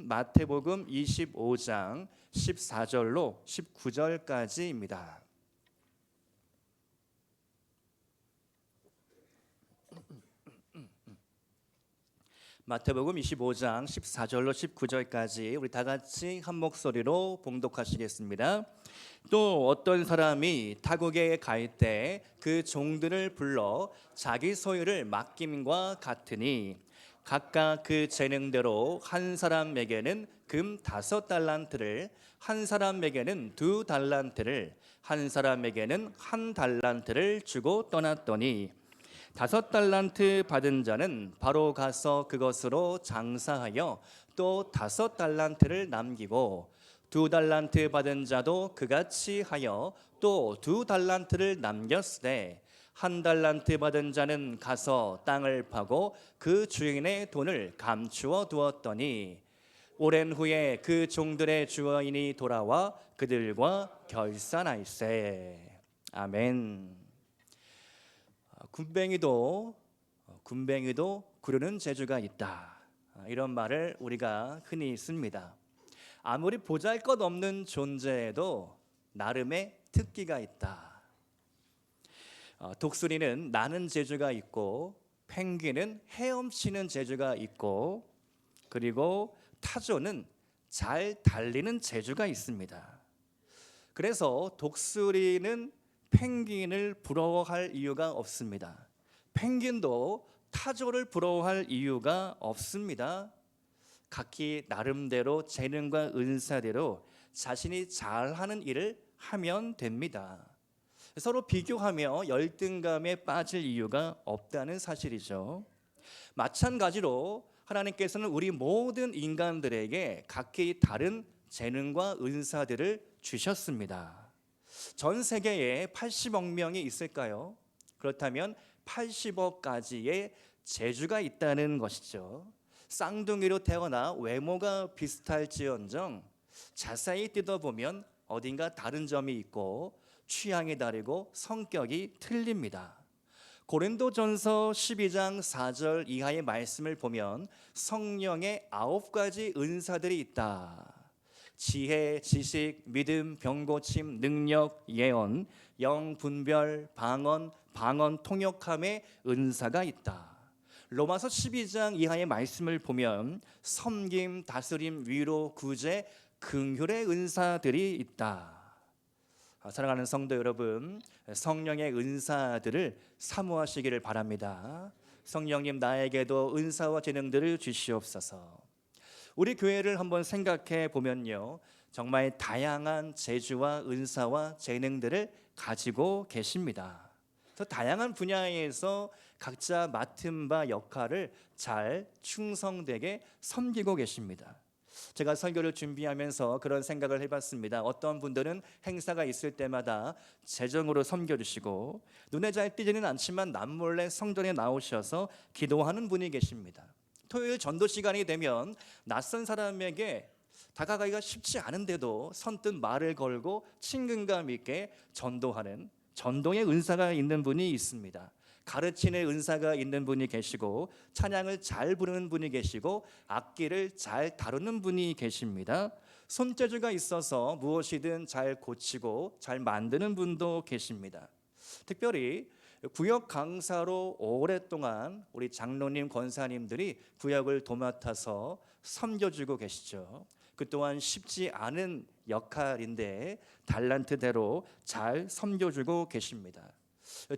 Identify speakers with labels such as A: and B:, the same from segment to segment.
A: 마태복음 25장 14절로 19절까지입니다. 마태복음 25장 14절로 19절까지 우리 다 같이 한 목소리로 봉독하시겠습니다. 또 어떤 사람이 타국에 갈 때 그 종들을 불러 자기 소유를 맡김과 같으니 각각 그 재능대로 한 사람에게는 금 5달란트를, 한 사람에게는 2달란트를, 한 사람에게는 1달란트를 주고 떠났더니 5달란트 받은 자는 바로 가서 그것으로 장사하여 또 5달란트를 남기고 2달란트 받은 자도 그같이 하여 또 2달란트를 남겼으되 1달란트 받은 자는 가서 땅을 파고 그 주인의 돈을 감추어 두었더니 오랜 후에 그 종들의 주인이 돌아와 그들과 결산할세. 아멘. 군뱅이도 구르는 재주가 있다. 이런 말을 우리가 흔히 씁니다. 아무리 보잘것없는 존재에도 나름의 특기가 있다. 독수리는 나는 재주가 있고, 펭귄은 헤엄치는 재주가 있고, 그리고 타조는 잘 달리는 재주가 있습니다. 그래서 독수리는 펭귄을 부러워할 이유가 없습니다. 펭귄도 타조를 부러워할 이유가 없습니다. 각기 나름대로 재능과 은사대로 자신이 잘하는 일을 하면 됩니다. 서로 비교하며 열등감에 빠질 이유가 없다는 사실이죠. 마찬가지로 하나님께서는 우리 모든 인간들에게 각기 다른 재능과 은사들을 주셨습니다. 전 세계에 80억 명이 있을까요? 그렇다면 80억 가지의 재주가 있다는 것이죠. 쌍둥이로 태어나 외모가 비슷할지언정 자세히 뜯어보면 어딘가 다른 점이 있고 취향이 다르고 성격이 틀립니다. 고린도전서 12장 4절 이하의 말씀을 보면 성령의 9가지 은사들이 있다. 지혜, 지식, 믿음, 병고침, 능력, 예언, 영분별, 방언 통역함의 은사가 있다. 로마서 12장 이하의 말씀을 보면 섬김, 다스림, 위로, 구제, 긍휼의 은사들이 있다. 사랑하는 성도 여러분, 성령의 은사들을 사모하시기를 바랍니다. 성령님, 나에게도 은사와 재능들을 주시옵소서. 우리 교회를 한번 생각해 보면요, 정말 다양한 재주와 은사와 재능들을 가지고 계십니다. 더 다양한 분야에서 각자 맡은 바 역할을 잘 충성되게 섬기고 계십니다. 제가 설교를 준비하면서 그런 생각을 해봤습니다. 어떤 분들은 행사가 있을 때마다 재정으로 섬겨주시고, 눈에 잘 띄지는 않지만 남몰래 성전에 나오셔서 기도하는 분이 계십니다. 토요일 전도 시간이 되면 낯선 사람에게 다가가기가 쉽지 않은데도 선뜻 말을 걸고 친근감 있게 전도하는 전도의 은사가 있는 분이 있습니다. 가르치는 은사가 있는 분이 계시고, 찬양을 잘 부르는 분이 계시고, 악기를 잘 다루는 분이 계십니다. 손재주가 있어서 무엇이든 잘 고치고 잘 만드는 분도 계십니다. 특별히 구역 강사로 오랫동안 우리 장로님, 권사님들이 구역을 도맡아서 섬겨주고 계시죠. 그 또한 쉽지 않은 역할인데 달란트대로 잘 섬겨주고 계십니다.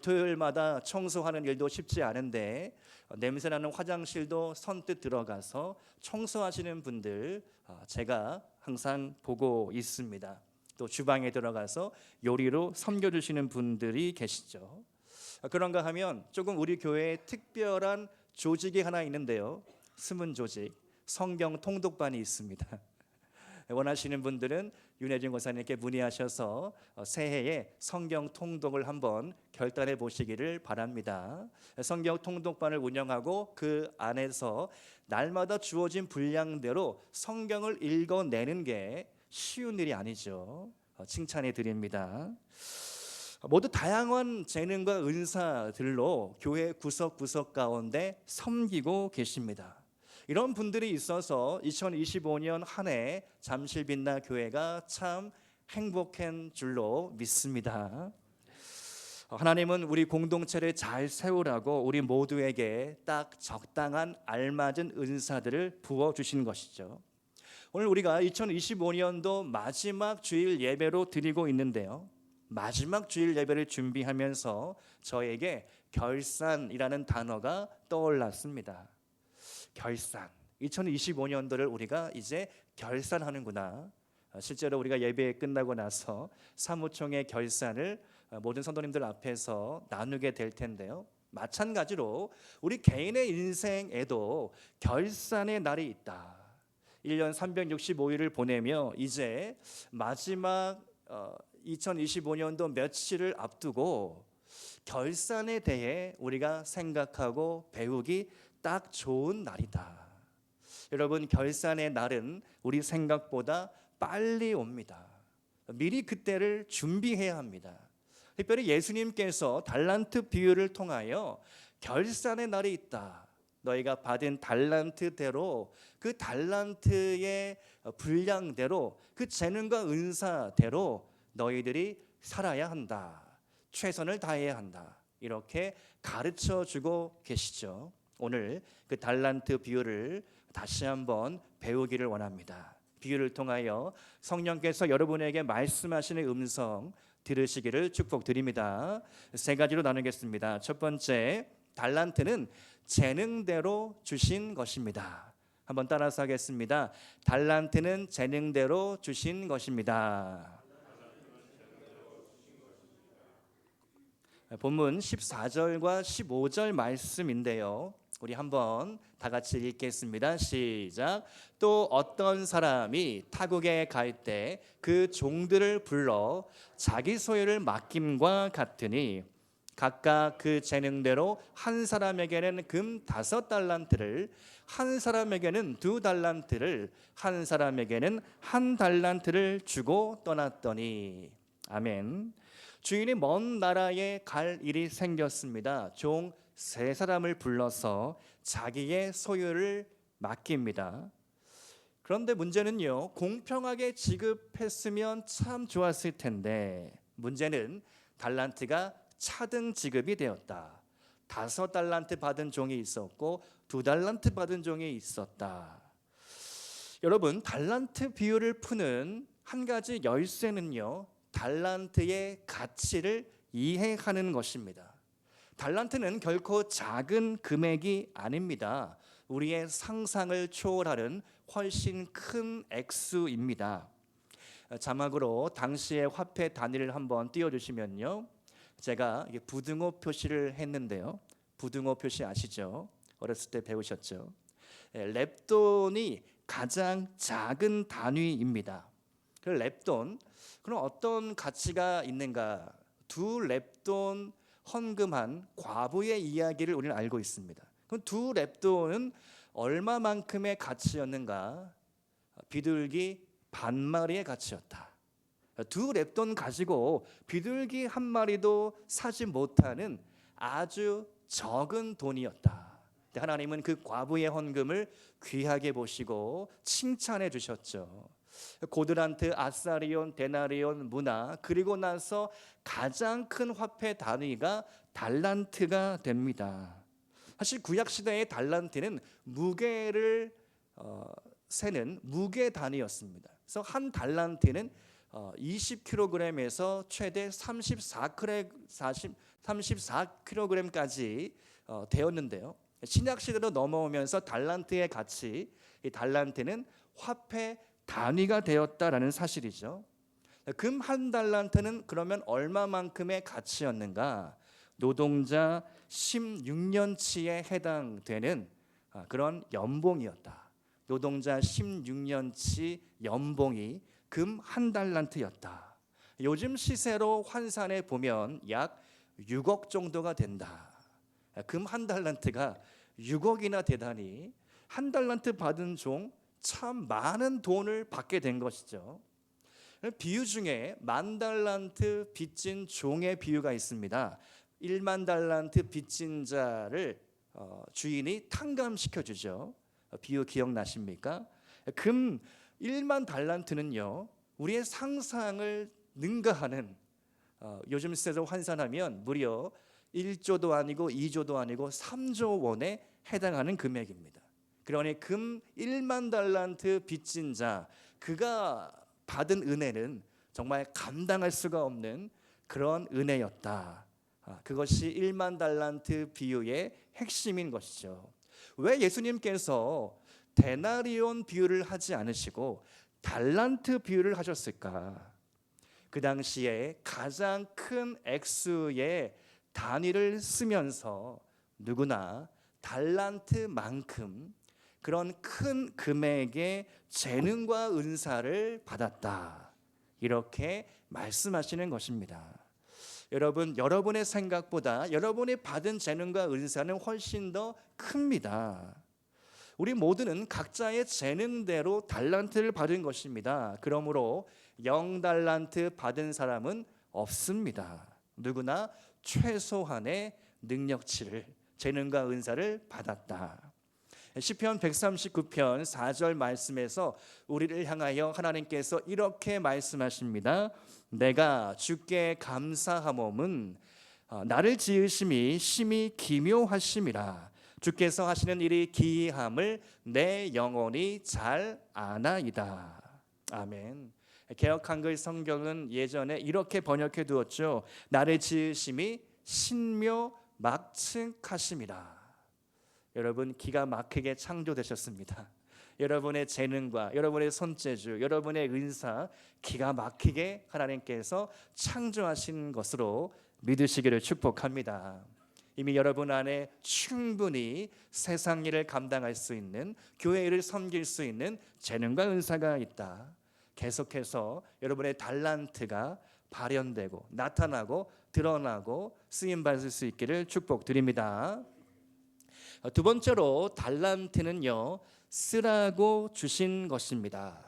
A: 토요일마다 청소하는 일도 쉽지 않은데 냄새나는 화장실도 선뜻 들어가서 청소하시는 분들 제가 항상 보고 있습니다. 또 주방에 들어가서 요리로 섬겨주시는 분들이 계시죠. 그런가 하면 조금 우리 교회에 특별한 조직이 하나 있는데요, 숨은 조직, 성경 통독반이 있습니다. 원하시는 분들은 윤혜진 권사님께 문의하셔서 새해에 성경 통독을 한번 결단해 보시기를 바랍니다. 성경 통독반을 운영하고 그 안에서 날마다 주어진 분량대로 성경을 읽어내는 게 쉬운 일이 아니죠. 칭찬해 드립니다. 모두 다양한 재능과 은사들로 교회 구석구석 가운데 섬기고 계십니다. 이런 분들이 있어서 2025년 한 해 잠실빛나 교회가 참 행복한 줄로 믿습니다. 하나님은 우리 공동체를 잘 세우라고 우리 모두에게 딱 적당한 알맞은 은사들을 부어주신 것이죠. 오늘 우리가 2025년도 마지막 주일 예배로 드리고 있는데요, 마지막 주일 예배를 준비하면서 저에게 결산이라는 단어가 떠올랐습니다. 결산, 2025년도를 우리가 이제 결산하는구나. 실제로 우리가 예배 끝나고 나서 사무총회 결산을 모든 성도님들 앞에서 나누게 될 텐데요, 마찬가지로 우리 개인의 인생에도 결산의 날이 있다. 1년 365일을 보내며 이제 마지막 2025년도 며칠을 앞두고 결산에 대해 우리가 생각하고 배우기 딱 좋은 날이다. 여러분, 결산의 날은 우리 생각보다 빨리 옵니다. 미리 그때를 준비해야 합니다. 특별히 예수님께서 달란트 비유를 통하여 결산의 날이 있다. 너희가 받은 달란트대로, 그 달란트의 분량대로, 그 재능과 은사대로 너희들이 살아야 한다. 최선을 다해야 한다. 이렇게 가르쳐 주고 계시죠. 오늘 그 달란트 비유를 다시 한번 배우기를 원합니다. 비유를 통하여 성령께서 여러분에게 말씀하시는 음성 들으시기를 축복드립니다. 세 가지로 나누겠습니다. 첫 번째, 달란트는 재능대로 주신 것입니다. 한번 따라서 하겠습니다. 달란트는 재능대로 주신 것입니다. 본문 14절과 15절 말씀인데요, 우리 한번 다 같이 읽겠습니다. 시작. 또 어떤 사람이 타국에 갈 때 그 종들을 불러 자기 소유를 맡김과 같으니 각각 그 재능대로 한 사람에게는 금 5달란트를, 한 사람에게는 2달란트를, 한 사람에게는 1달란트를 주고 떠났더니. 아멘. 주인이 먼 나라에 갈 일이 생겼습니다. 종 3사람을 불러서 자기의 소유를 맡깁니다. 그런데 문제는요, 공평하게 지급했으면 참 좋았을 텐데, 문제는 달란트가 차등 지급이 되었다. 5달란트 받은 종이 있었고 2달란트 받은 종이 있었다. 여러분, 달란트 비유를 푸는 한 가지 열쇠는요, 달란트의 가치를 이해하는 것입니다. 달란트는 결코 작은 금액이 아닙니다. 우리의 상상을 초월하는 훨씬 큰 액수입니다. 자막으로 당시의 화폐 단위를 한번 띄워주시면요, 제가 부등호 표시를 했는데요, 부등호 표시 아시죠? 어렸을 때 배우셨죠? 렙돈이 가장 작은 단위입니다. 그 렙돈, 그럼 어떤 가치가 있는가? 2렙돈 헌금한 과부의 이야기를 우리는 알고 있습니다. 그럼 2렙돈은 얼마만큼의 가치였는가? 비둘기 반마리의 가치였다. 2렙돈 가지고 비둘기 한 마리도 사지 못하는 아주 적은 돈이었다. 하나님은 그 과부의 헌금을 귀하게 보시고 칭찬해 주셨죠. 고드란트, 아사리온, 데나리온, 문화, 그리고 나서 가장 큰 화폐 단위가 달란트가 됩니다. 사실 구약 시대의 달란트는 무게를 세는 무게 단위였습니다. 그래서 한 달란트는 20kg에서 최대 34kg까지 되었는데요. 신약 시대로 넘어오면서 달란트의 가치, 이 달란트는 화폐 단위가 되었다라는 사실이죠. 금 1달란트는 그러면 얼마만큼의 가치였는가? 노동자 16년치에 해당되는 그런 연봉이었다. 노동자 16년치 연봉이 금 1달란트였다. 요즘 시세로 환산해 보면 약 6억 정도가 된다. 금 1달란트가 6억이나 되다니, 1달란트 받은 종 참 많은 돈을 받게 된 것이죠. 비유 중에 10,000달란트 빚진 종의 비유가 있습니다. 10,000달란트 빚진 자를 주인이 탕감시켜 주죠. 비유 기억나십니까? 금 1만 달란트는요, 우리의 상상을 능가하는, 요즘 시대로 환산하면 무려 1조도 아니고 2조도 아니고 3조 원에 해당하는 금액입니다. 그러니 금 1만 달란트 빚진 자, 그가 받은 은혜는 정말 감당할 수가 없는 그런 은혜였다. 그것이 1만 달란트 비유의 핵심인 것이죠. 왜 예수님께서 데나리온 비유를 하지 않으시고 달란트 비유를 하셨을까? 그 당시에 가장 큰 액수의 단위를 쓰면서 누구나 달란트만큼 그런 큰 금액의 재능과 은사를 받았다, 이렇게 말씀하시는 것입니다. 여러분, 여러분의 생각보다 여러분이 받은 재능과 은사는 훨씬 더 큽니다. 우리 모두는 각자의 재능대로 달란트를 받은 것입니다. 그러므로 0달란트 받은 사람은 없습니다. 누구나 최소한의 능력치를, 재능과 은사를 받았다. 시편 139편 4절 말씀에서 우리를 향하여 하나님께서 이렇게 말씀하십니다. 내가 주께 감사하모은 나를 지으심이 심히 기묘하심이라. 주께서 하시는 일이 기이함을 내 영혼이 잘 아나이다. 아멘. 개역 한글 성경은 예전에 이렇게 번역해 두었죠. 나를 지으심이 신묘 막측하심이라. 여러분, 기가 막히게 창조되셨습니다. 여러분의 재능과 여러분의 손재주, 여러분의 은사, 기가 막히게 하나님께서 창조하신 것으로 믿으시기를 축복합니다. 이미 여러분 안에 충분히 세상 일을 감당할 수 있는, 교회 일을 섬길 수 있는 재능과 은사가 있다. 계속해서 여러분의 달란트가 발현되고 나타나고 드러나고 쓰임받을 수 있기를 축복드립니다. 두 번째로 달란트는요, 쓰라고 주신 것입니다.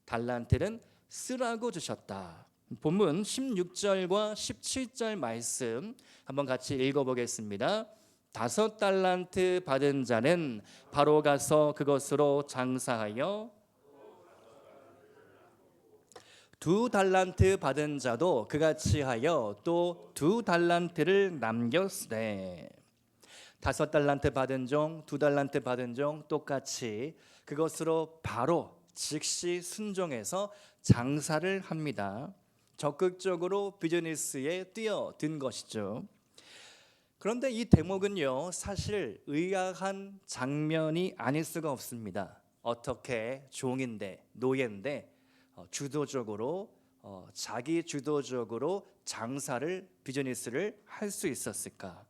A: 달란트는 쓰라고 주셨다. 본문 16절과 17절 말씀 한번 같이 읽어보겠습니다. 5달란트 받은 자는 바로 가서 그것으로 장사하여 2달란트 받은 자도 그같이 하여 또 2달란트를 남겼으되 5달란트 받은 종, 2달란트 받은 종 똑같이 그것으로 바로 즉시 순종해서 장사를 합니다. 적극적으로 비즈니스에 뛰어든 것이죠. 그런데 이 대목은요, 사실 의아한 장면이 아닐 수가 없습니다. 어떻게 종인데, 노예인데 주도적으로 자기 주도적으로 장사를, 비즈니스를 할 수 있었을까?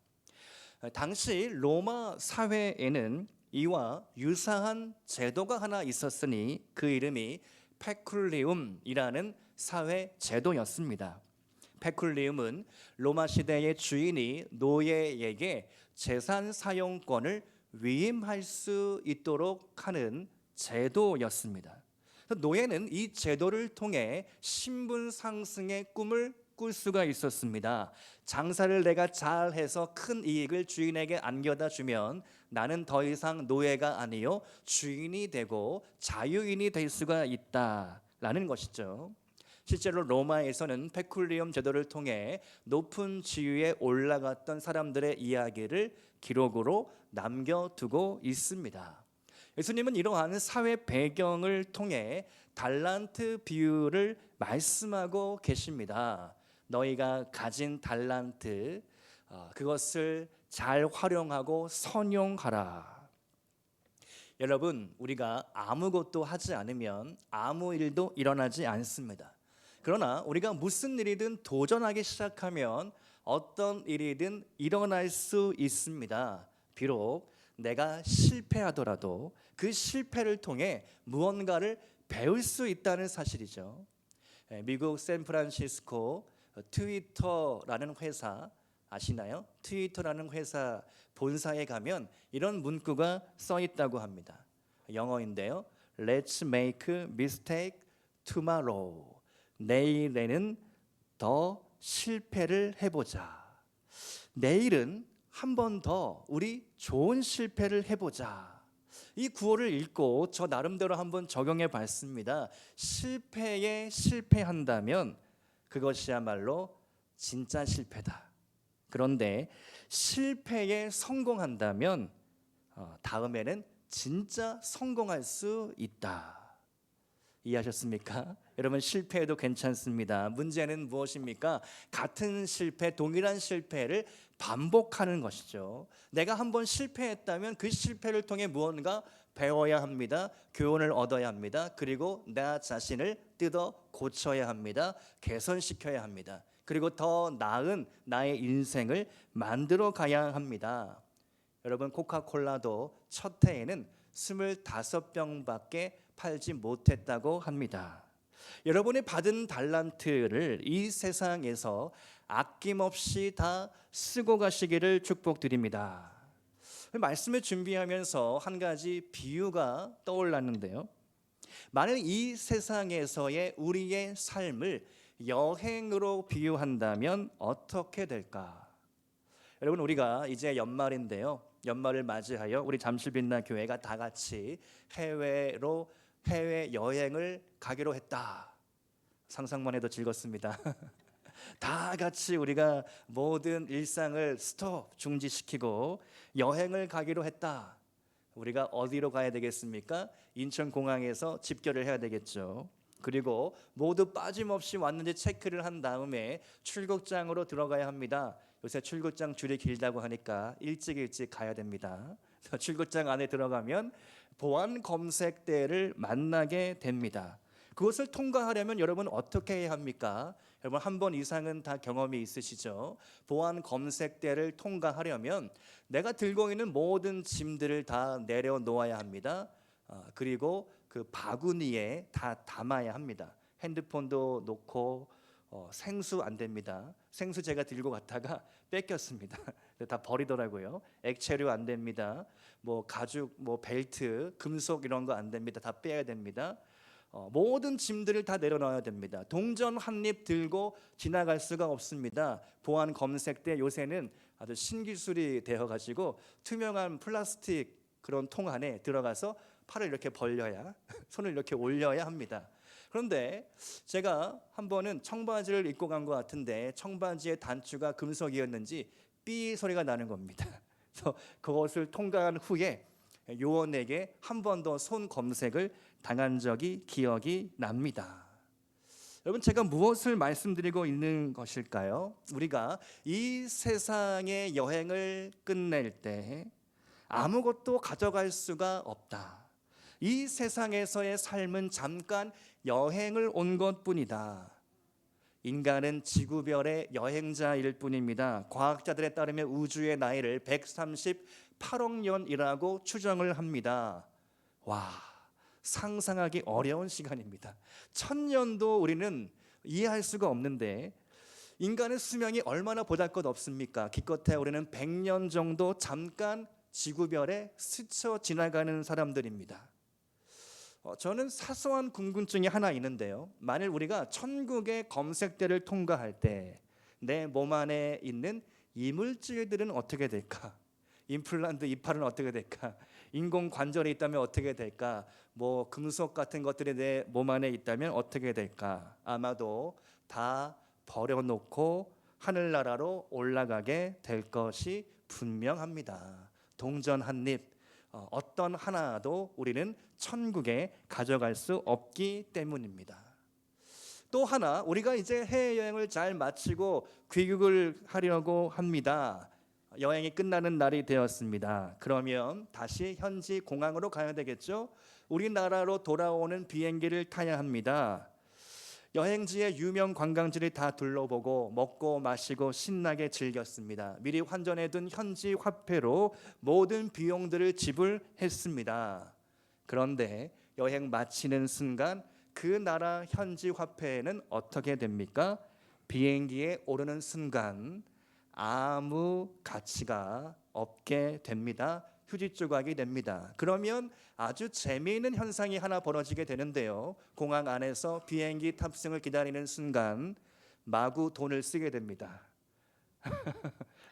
A: 당시 로마 사회에는 이와 유사한 제도가 하나 있었으니 그 이름이 페쿨리움이라는 사회 제도였습니다. 페쿨리움은 로마 시대의 주인이 노예에게 재산 사용권을 위임할 수 있도록 하는 제도였습니다. 노예는 이 제도를 통해 신분 상승의 꿈을 꿀 수가 있었습니다. 장사를 내가 잘해서 큰 이익을 주인에게 안겨다 주면 나는 더 이상 노예가 아니요 주인이 되고 자유인이 될 수가 있다라는 것이죠. 실제로 로마에서는 페쿨리움 제도를 통해 높은 지위에 올라갔던 사람들의 이야기를 기록으로 남겨두고 있습니다. 예수님은 이러한 사회 배경을 통해 달란트 비유를 말씀하고 계십니다. 너희가 가진 달란트, 그것을 잘 활용하고 선용하라. 여러분, 우리가 아무것도 하지 않으면 아무 일도 일어나지 않습니다. 그러나 우리가 무슨 일이든 도전하기 시작하면 어떤 일이든 일어날 수 있습니다. 비록 내가 실패하더라도 그 실패를 통해 무언가를 배울 수 있다는 사실이죠. 미국 샌프란시스코 트위터라는 회사 아시나요? 트위터라는 회사 본사에 가면 이런 문구가 써 있다고 합니다. 영어인데요. Let's make mistake tomorrow. 내일에는 더 실패를 해보자. 내일은 한 번 더 우리 좋은 실패를 해보자. 이 구호를 읽고 저 나름대로 한번 적용해 봤습니다. 실패에 실패한다면 그것이야말로 진짜 실패다. 그런데 실패에 성공한다면 다음에는 진짜 성공할 수 있다. 이해하셨습니까? 여러분, 실패해도 괜찮습니다. 문제는 무엇입니까? 같은 실패, 동일한 실패를 반복하는 것이죠. 내가 한번 실패했다면 그 실패를 통해 무언가 배워야 합니다. 교훈을 얻어야 합니다. 그리고 나 자신을 뜯어 고쳐야 합니다. 개선시켜야 합니다. 그리고 더 나은 나의 인생을 만들어 가야 합니다. 여러분, 코카콜라도 첫 해에는 25병밖에 팔지 못했다고 합니다. 여러분이 받은 달란트를 이 세상에서 아낌없이 다 쓰고 가시기를 축복드립니다. 말씀을 준비하면서 한 가지 비유가 떠올랐는데요. 만약 이 세상에서의 우리의 삶을 여행으로 비유한다면 어떻게 될까? 여러분, 우리가 이제 연말인데요. 연말을 맞이하여 우리 잠실빛나 교회가 다 같이 해외 여행을 가기로 했다. 상상만 해도 즐겁습니다. 다 같이 우리가 모든 일상을 스톱 중지시키고 여행을 가기로 했다. 우리가 어디로 가야 되겠습니까? 인천공항에서 집결을 해야 되겠죠. 그리고 모두 빠짐없이 왔는지 체크를 한 다음에 출국장으로 들어가야 합니다. 요새 출국장 줄이 길다고 하니까 일찍 가야 됩니다. 출국장 안에 들어가면 보안 검색대를 만나게 됩니다. 그것을 통과하려면 여러분 어떻게 해야 합니까? 여러분 한 번 이상은 다 경험이 있으시죠? 보안 검색대를 통과하려면 내가 들고 있는 모든 짐들을 다 내려놓아야 합니다. 그리고 그 바구니에 다 담아야 합니다. 핸드폰도 놓고 생수 안 됩니다. 생수 제가 들고 갔다가 뺏겼습니다. 다 버리더라고요. 액체류 안 됩니다. 뭐 가죽, 뭐 벨트, 금속 이런 거 안 됩니다. 다 빼야 됩니다. 모든 짐들을 다 내려놔야 됩니다. 동전 한 입 들고 지나갈 수가 없습니다. 보안 검색대 요새는 아주 신기술이 되어가지고 투명한 플라스틱 그런 통 안에 들어가서 팔을 이렇게 벌려야 손을 이렇게 올려야 합니다. 그런데 제가 한 번은 청바지를 입고 간 것 같은데 청바지의 단추가 금속이었는지 삐 소리가 나는 겁니다. 그래서 그것을 통과한 후에 요원에게 한 번 더 손 검색을 당한 적이 기억이 납니다. 여러분, 제가 무엇을 말씀드리고 있는 것일까요? 우리가 이 세상의 여행을 끝낼 때 아무것도 가져갈 수가 없다. 이 세상에서의 삶은 잠깐 여행을 온 것뿐이다. 인간은 지구별의 여행자일 뿐입니다. 과학자들에 따르면 우주의 나이를 138억 년이라고 추정을 합니다. 와, 상상하기 어려운 시간입니다. 1000년도 우리는 이해할 수가 없는데 인간의 수명이 얼마나 보잘것없습니까? 기껏해 우리는 100년 정도 잠깐 지구별에 스쳐 지나가는 사람들입니다. 저는 사소한 궁금증이 하나 있는데요. 만일 우리가 천국의 검색대를 통과할 때 내 몸 안에 있는 이물질들은 어떻게 될까? 임플란트 이빨은 어떻게 될까? 인공 관절이 있다면 어떻게 될까? 뭐 금속 같은 것들이 내 몸 안에 있다면 어떻게 될까? 아마도 다 버려놓고 하늘나라로 올라가게 될 것이 분명합니다. 동전 한 입, 어떤 하나도 우리는 천국에 가져갈 수 없기 때문입니다. 또 하나, 우리가 이제 해외여행을 잘 마치고 귀국을 하려고 합니다. 여행이 끝나는 날이 되었습니다. 그러면 다시 현지 공항으로 가야 되겠죠? 우리나라로 돌아오는 비행기를 타야 합니다. 여행지의 유명 관광지를 다 둘러보고 먹고 마시고 신나게 즐겼습니다. 미리 환전해둔 현지 화폐로 모든 비용들을 지불했습니다. 그런데 여행 마치는 순간 그 나라 현지 화폐는 어떻게 됩니까? 비행기에 오르는 순간 아무 가치가 없게 됩니다. 휴지 조각이 됩니다. 그러면 아주 재미있는 현상이 하나 벌어지게 되는데요. 공항 안에서 비행기 탑승을 기다리는 순간 마구 돈을 쓰게 됩니다.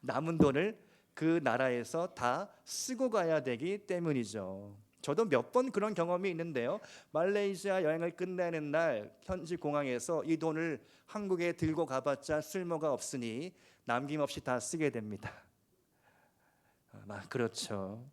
A: 남은 돈을 그 나라에서 다 쓰고 가야 되기 때문이죠. 저도 몇 번 그런 경험이 있는데요. 말레이시아 여행을 끝내는 날 현지 공항에서 이 돈을 한국에 들고 가봤자 쓸모가 없으니 남김없이 다 쓰게 됩니다. 그렇죠.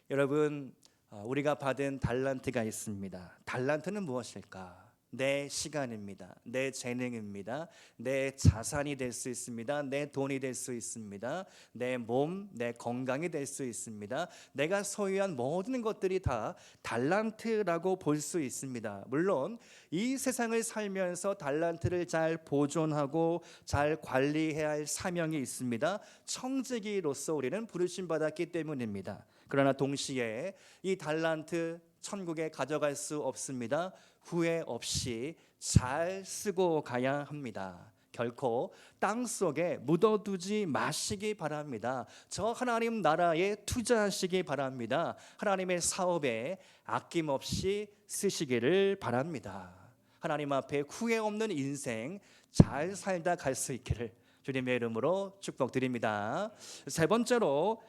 A: 여러분, 우리가 받은 달란트가 있습니다. 달란트는 무엇일까? 내 시간입니다. 내 재능입니다. 내 자산이 될 수 있습니다. 내 돈이 될 수 있습니다. 내 몸, 내 건강이 될 수 있습니다. 내가 소유한 모든 것들이 다 달란트라고 볼 수 있습니다. 물론 이 세상을 살면서 달란트를 잘 보존하고 잘 관리해야 할 사명이 있습니다. 청지기로서 우리는 부르심 받았기 때문입니다. 그러나 동시에 이 달란트 천국에 가져갈 수 없습니다. 후회 없이 잘 쓰고 가야 합니다. 결코 땅 속에 묻어두지 마시기 바랍니다. 저 하나님 나라에 투자하시기 바랍니다. 하나님의 사업에 아낌없이 쓰시기를 바랍니다. 하나님 앞에 후회 없는 인생 잘 살다 갈 수 있기를 주님의 이름으로 축복드립니다. 세 번째로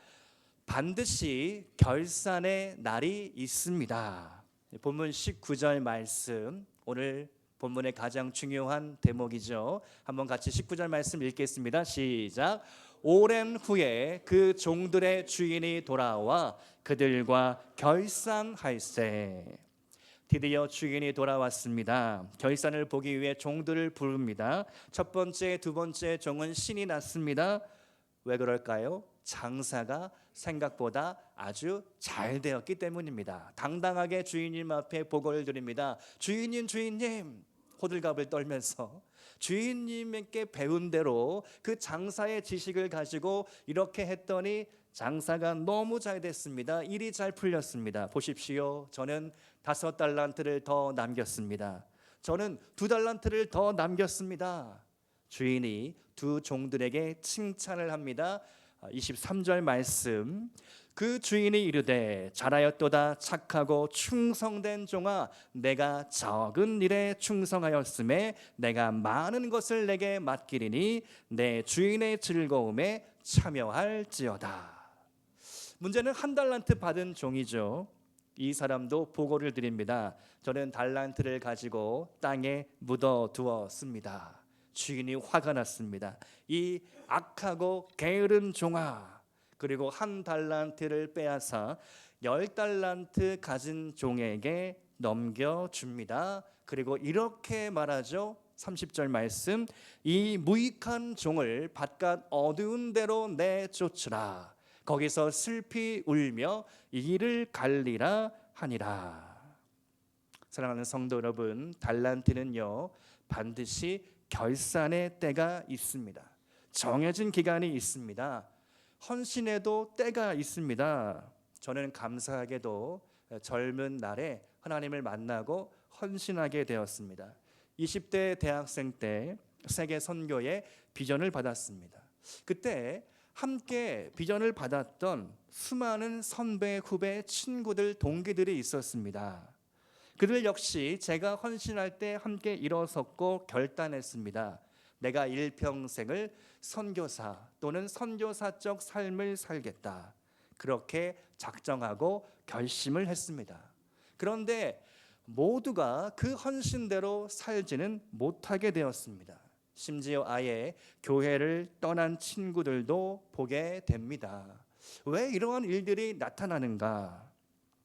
A: 반드시 결산의 날이 있습니다. 본문 19절 말씀, 오늘 본문의 가장 중요한 대목이죠. 한번 같이 19절 말씀 읽겠습니다. 시작. 오랜 후에 그 종들의 주인이 돌아와 그들과 결산할세. 드디어 주인이 돌아왔습니다. 결산을 보기 위해 종들을 부릅니다. 첫 번째, 두 번째 종은 신이 났습니다. 왜 그럴까요? 장사가 생각보다 아주 잘 되었기 때문입니다. 당당하게 주인님 앞에 보고를 드립니다. 주인님, 호들갑을 떨면서 주인님께 배운 대로 그 장사의 지식을 가지고 이렇게 했더니 장사가 너무 잘 됐습니다. 일이 잘 풀렸습니다. 보십시오. 저는 5달란트를 더 남겼습니다. 저는 2달란트를 더 남겼습니다. 주인이 두 종들에게 칭찬을 합니다. 23절 말씀, 그 주인이 이르되 잘하였도다 착하고 충성된 종아, 내가 적은 일에 충성하였음에 내가 많은 것을 내게 맡기리니 내 주인의 즐거움에 참여할지어다. 문제는 1달란트 받은 종이죠. 이 사람도 보고를 드립니다. 저는 달란트를 가지고 땅에 묻어두었습니다. 주인이 화가 났습니다. 이 악하고 게으른 종아. 그리고 1달란트를 빼앗아 10달란트 가진 종에게 넘겨줍니다. 그리고 이렇게 말하죠. 30절 말씀, 이 무익한 종을 바깥 어두운 데로 내쫓으라. 거기서 슬피 울며 이를 갈리라 하니라. 사랑하는 성도 여러분, 달란트는요 반드시 결산의 때가 있습니다. 정해진 기간이 있습니다. 헌신에도 때가 있습니다. 저는 감사하게도 젊은 날에 하나님을 만나고 헌신하게 되었습니다. 20대 대학생 때 세계 선교의 비전을 받았습니다. 그때 함께 비전을 받았던 수많은 선배, 후배, 친구들, 동기들이 있었습니다. 그들 역시 제가 헌신할 때 함께 일어섰고 결단했습니다. 내가 일평생을 선교사 또는 선교사적 삶을 살겠다. 그렇게 작정하고 결심을 했습니다. 그런데 모두가 그 헌신대로 살지는 못하게 되었습니다. 심지어 아예 교회를 떠난 친구들도 보게 됩니다. 왜 이러한 일들이 나타나는가?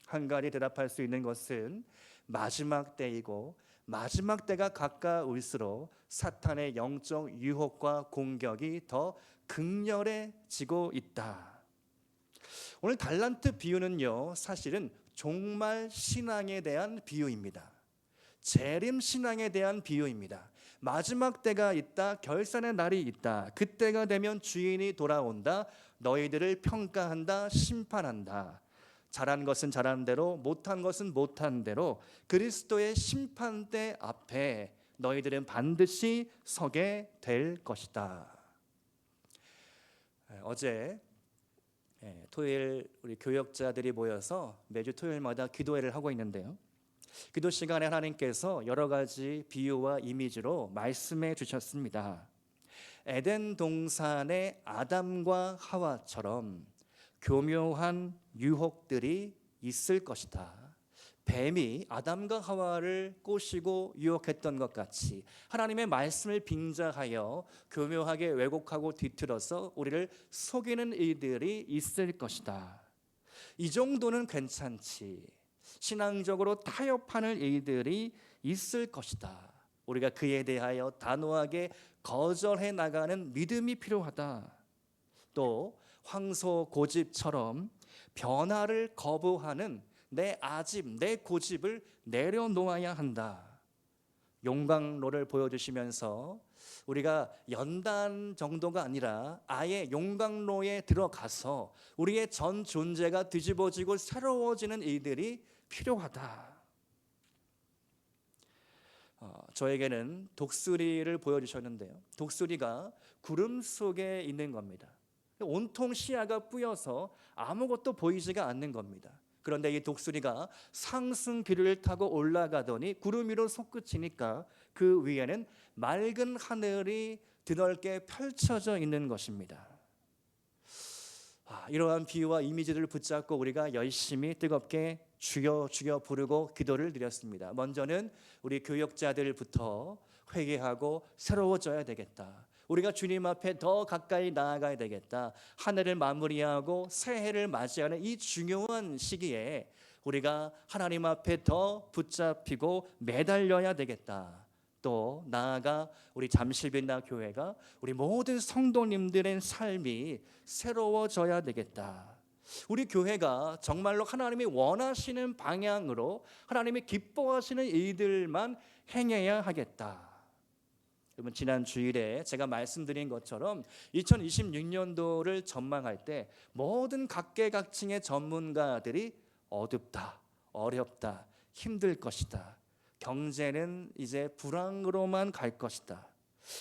A: 한 가지 대답할 수 있는 것은 마지막 때이고 마지막 때가 가까울수록 사탄의 영적 유혹과 공격이 더 극렬해지고 있다. 오늘 달란트 비유는요, 사실은 종말 신앙에 대한 비유입니다. 재림 신앙에 대한 비유입니다. 마지막 때가 있다. 결산의 날이 있다. 그때가 되면 주인이 돌아온다. 너희들을 평가한다. 심판한다. 잘한 것은 잘한 대로, 못한 것은 못한 대로 그리스도의 심판대 앞에 너희들은 반드시 서게 될 것이다. 어제 토요일 우리 교역자들이 모여서 매주 토요일마다 기도회를 하고 있는데요. 기도 시간에 하나님께서 여러 가지 비유와 이미지로 말씀해 주셨습니다. 에덴 동산의 아담과 하와처럼 교묘한 유혹들이 있을 것이다. 뱀이 아담과 하와를 꼬시고 유혹했던 것 같이 하나님의 말씀을 빙자하여 교묘하게 왜곡하고 뒤틀어서 우리를 속이는 일들이 있을 것이다. 이 정도는 괜찮지. 신앙적으로 타협하는 일들이 있을 것이다. 우리가 그에 대하여 단호하게 거절해 나가는 믿음이 필요하다. 또 황소 고집처럼 변화를 거부하는 내 아집, 내 고집을 내려놓아야 한다. 용광로를 보여주시면서 우리가 연단 정도가 아니라 아예 용광로에 들어가서 우리의 전 존재가 뒤집어지고 새로워지는 일들이 필요하다. 저에게는 독수리를 보여주셨는데요. 독수리가 구름 속에 있는 겁니다. 온통 시야가 뿌여서 아무것도 보이지가 않는 겁니다. 그런데 이 독수리가 상승기류를 타고 올라가더니 구름 위로 솟구치니까 그 위에는 맑은 하늘이 드넓게 펼쳐져 있는 것입니다. 이러한 비유와 이미지를 붙잡고 우리가 열심히 뜨겁게 주여 주여 부르고 기도를 드렸습니다. 먼저는 우리 교역자들부터 회개하고 새로워져야 되겠다. 우리가 주님 앞에 더 가까이 나아가야 되겠다. 한 해를 마무리하고 새해를 맞이하는 이 중요한 시기에 우리가 하나님 앞에 더 붙잡히고 매달려야 되겠다. 또 나아가 우리 잠실빛나 교회가 우리 모든 성도님들의 삶이 새로워져야 되겠다. 우리 교회가 정말로 하나님이 원하시는 방향으로 하나님이 기뻐하시는 일들만 행해야 하겠다. 여러분, 지난 주일에 제가 말씀드린 것처럼 2026년도를 전망할 때 모든 각계각층의 전문가들이 어둡다, 어렵다, 힘들 것이다. 경제는 이제 불황으로만 갈 것이다.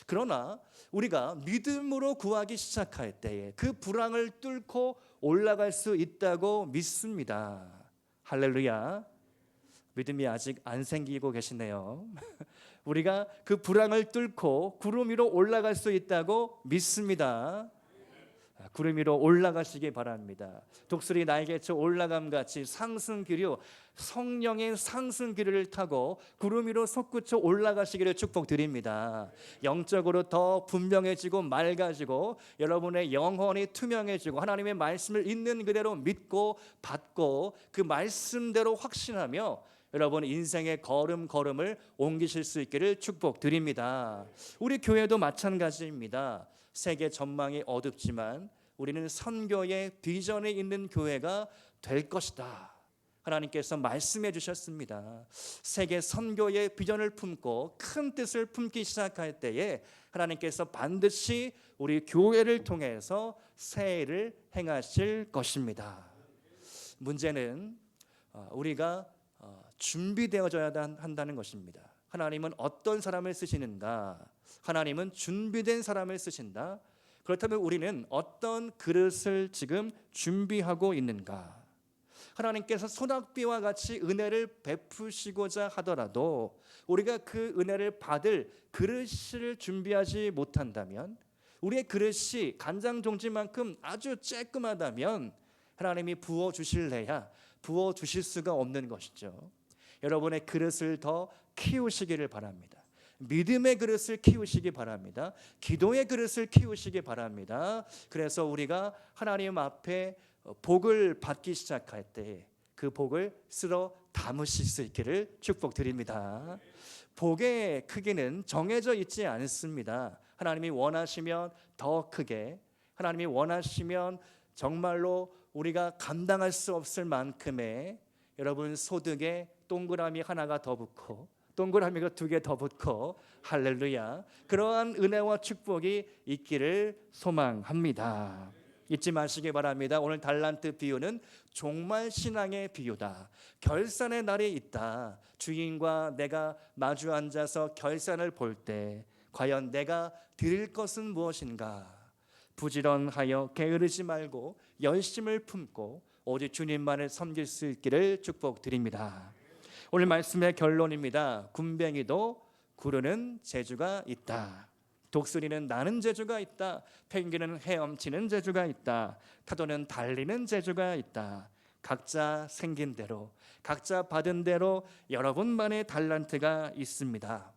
A: 그러나 우리가 믿음으로 구하기 시작할 때에 그 불황을 뚫고 올라갈 수 있다고 믿습니다. 할렐루야. 믿음이 아직 안 생기고 계시네요. 우리가 그 불황을 뚫고 구름 위로 올라갈 수 있다고 믿습니다. 구름 위로 올라가시기 바랍니다. 독수리 날개쳐 올라감같이 상승기류, 성령의 상승기류를 타고 구름 위로 솟구쳐 올라가시기를 축복드립니다. 영적으로 더 분명해지고 맑아지고 여러분의 영혼이 투명해지고 하나님의 말씀을 있는 그대로 믿고 받고 그 말씀대로 확신하며 여러분 인생의 걸음걸음을 옮기실 수 있기를 축복드립니다. 우리 교회도 마찬가지입니다. 세계 전망이 어둡지만 우리는 선교의 비전이 있는 교회가 될 것이다. 하나님께서 말씀해 주셨습니다. 세계 선교의 비전을 품고 큰 뜻을 품기 시작할 때에 하나님께서 반드시 우리 교회를 통해서 새해를 행하실 것입니다. 문제는 우리가 준비되어져야 한다는 것입니다. 하나님은 어떤 사람을 쓰시는가? 하나님은 준비된 사람을 쓰신다. 그렇다면 우리는 어떤 그릇을 지금 준비하고 있는가? 하나님께서 소낙비와 같이 은혜를 베푸시고자 하더라도 우리가 그 은혜를 받을 그릇을 준비하지 못한다면, 우리의 그릇이 간장 종지만큼 아주 쬐끔하다면 하나님이 부어주실래야 부어주실 수가 없는 것이죠. 여러분의 그릇을 더 키우시기를 바랍니다. 믿음의 그릇을 키우시기 바랍니다. 기도의 그릇을 키우시기 바랍니다. 그래서 우리가 하나님 앞에 복을 받기 시작할 때 그 복을 쓸어 담으실 수 있기를 축복드립니다. 복의 크기는 정해져 있지 않습니다. 하나님이 원하시면 더 크게, 하나님이 원하시면 정말로 우리가 감당할 수 없을 만큼의 여러분 소득에 동그라미 하나가 더 붙고 동그라미가 2개 더 붙고 할렐루야, 그러한 은혜와 축복이 있기를 소망합니다. 잊지 마시기 바랍니다. 오늘 달란트 비유는 종말 신앙의 비유다. 결산의 날이 있다. 주인과 내가 마주 앉아서 결산을 볼 때 과연 내가 드릴 것은 무엇인가? 부지런하여 게으르지 말고 열심을 품고 오직 주님만을 섬길 수 있기를 축복드립니다. 오늘 말씀의 결론입니다. 군뱅이도 구르는 재주가 있다. 독수리는 나는 재주가 있다. 펭귄은 헤엄치는 재주가 있다. 타조는 달리는 재주가 있다. 각자 생긴 대로, 각자 받은 대로 여러분만의 달란트가 있습니다.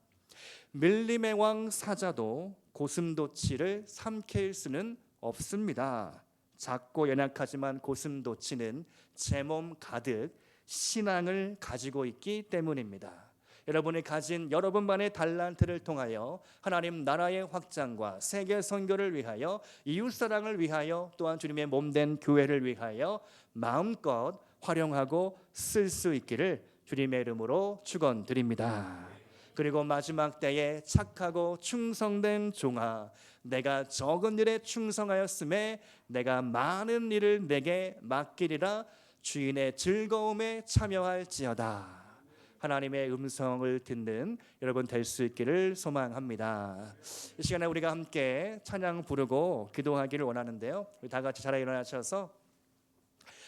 A: 밀림의 왕 사자도 고슴도치를 삼킬 수는 없습니다. 작고 연약하지만 고슴도치는 제 몸 가득 신앙을 가지고 있기 때문입니다. 여러분이 가진 여러분만의 달란트를 통하여 하나님 나라의 확장과 세계 선교를 위하여 이웃사랑을 위하여 또한 주님의 몸된 교회를 위하여 마음껏 활용하고 쓸 수 있기를 주님의 이름으로 축원드립니다. 그리고 마지막 때에 착하고 충성된 종아, 내가 적은 일에 충성하였음에 내가 많은 일을 내게 맡기리라. 주인의 즐거움에 참여할지어다. 하나님의 음성을 듣는 여러분 될 수 있기를 소망합니다. 이 시간에 우리가 함께 찬양 부르고 기도하기를 원하는데요, 우리 다 같이 자리에 일어나셔서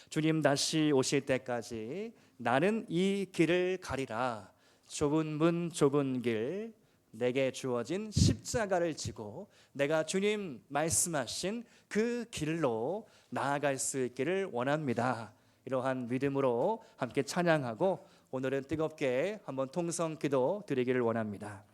A: 주님 다시 오실 때까지 나는 이 길을 가리라. 좁은 문 좁은 길, 내게 주어진 십자가를 지고 내가 주님 말씀하신 그 길로 나아갈 수 있기를 원합니다. 이러한 믿음으로 함께 찬양하고 오늘은 뜨겁게 한번 통성 기도 드리기를 원합니다.